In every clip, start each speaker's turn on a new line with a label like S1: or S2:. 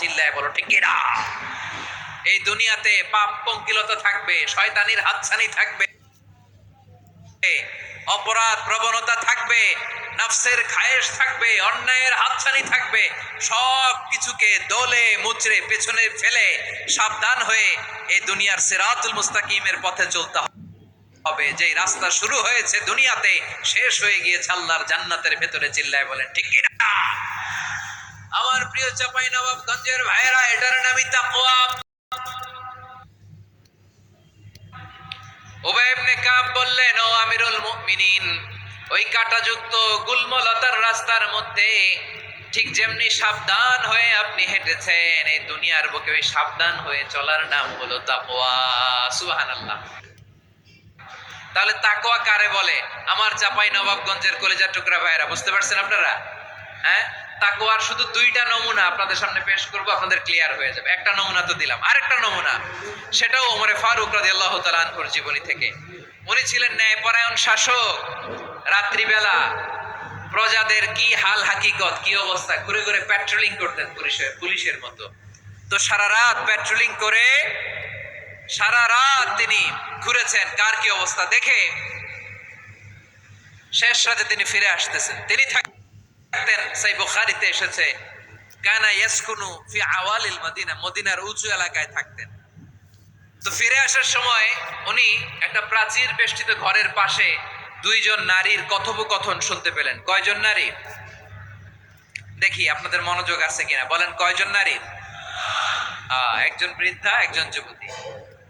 S1: চিল্লায় বলো ঠিক কিনা? এই দুনিয়াতে পাপ পঙ্কিলতা থাকবে, শয়তানির হাতছানি থাকবে, অপরাধ প্রবণতা থাকবে, নফসের খায়েশ থাকবে, অন্যায়ের হাতছানি থাকবে। সব কিছুকে দলে মুচড়ে পেছনে ফেলে সাবধান হয়ে এই দুনিয়ার সিরাতুল মুস্তাকিমের পথে চলতে হবে। যেই রাস্তা শুরু হয়েছে দুনিয়াতে, শেষ হয়ে গিয়েছে আল্লাহর জান্নাতের ভেতরে। চিল্লায় বলেন ঠিক কি না? আমার প্রিয় চাঁপাইনবাবগঞ্জের ভাইয়েরা, এটার নামই তাকওয়া। উবাই ইবনে কাব বললেন, ও আমিরুল মুমিনিন, ওই কাঁটাযুক্ত গুল্মলতার রাস্তার মধ্যে ঠিক যেমনি সাবধান হয়ে আপনি হেঁটেছেন, এই দুনিয়ার বুকে ওই সাবধান হয়ে চলার নাম হলো তাকওয়া। সুবহানাল্লাহ। তাহলে তাকওয়া কারে বলে? আমার চাঁপাইনবাবগঞ্জের কলিজার টুকরা ভাইয়েরা, বুঝতে পারছেন আপনারা? হ্যাঁ, তাকওয়ার শুধু দুইটা নমুনা আপনাদের সামনে পেশ করব, আপনাদের ক্লিয়ার হয়ে যাবে। একটা নমুনা তো দিলাম, আরেকটা নমুনা, সেটাও ওমরে ফারুক রাদিয়াল্লাহু তাআলা আনহুর জীবনী থেকে। উনি ছিলেন ন্যায়পরায়ণ শাসক। রাত্রিবেলা প্রজাদের কি হাল হাকিকত, কি অবস্থা, ঘুরে ঘুরে প্যাট্রোলিং করতেন পুলিশের মতো। তো সারা রাত প্যাট্রোলিং করে সারা রাত তিনি ঘুরেছেন কার কি অবস্থা দেখে। শেষ রাতে তিনি ফিরে আসতেছেন। তিনি থাকতেন, সেই বুখারীতে এসেছে, কানা ইয়াসকুনু ফি আওয়ালিল মদিনা, মদিনার উঁচু এলাকায় থাকতেন। তো ফিরে আসার সময় উনি একটা প্রাচীর বেষ্টিত ঘরের পাশে দুইজন নারীর কথোপকথন শুনতে পেলেন। কয়জন নারী? দেখি আপনাদের মনোযোগ আছে কিনা, বলেন কয়জন নারী? একজন বৃদ্ধা, একজন যুবতী।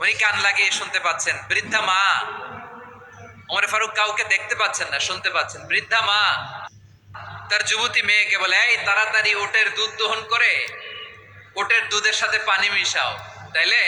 S1: উনি কান লাগিয়ে শুনতে পাচ্ছেন। বৃদ্ধা মা, ওমর ফারুক কাউকে দেখতে পাচ্ছেন না, শুনতে পাচ্ছেন। বৃদ্ধা মা তার যুবতী মেয়েকে বলে, এই তাড়াতাড়ি ওটের দুধ দহন করে ওটের দুধের সাথে পানি মিশাও, তাইলে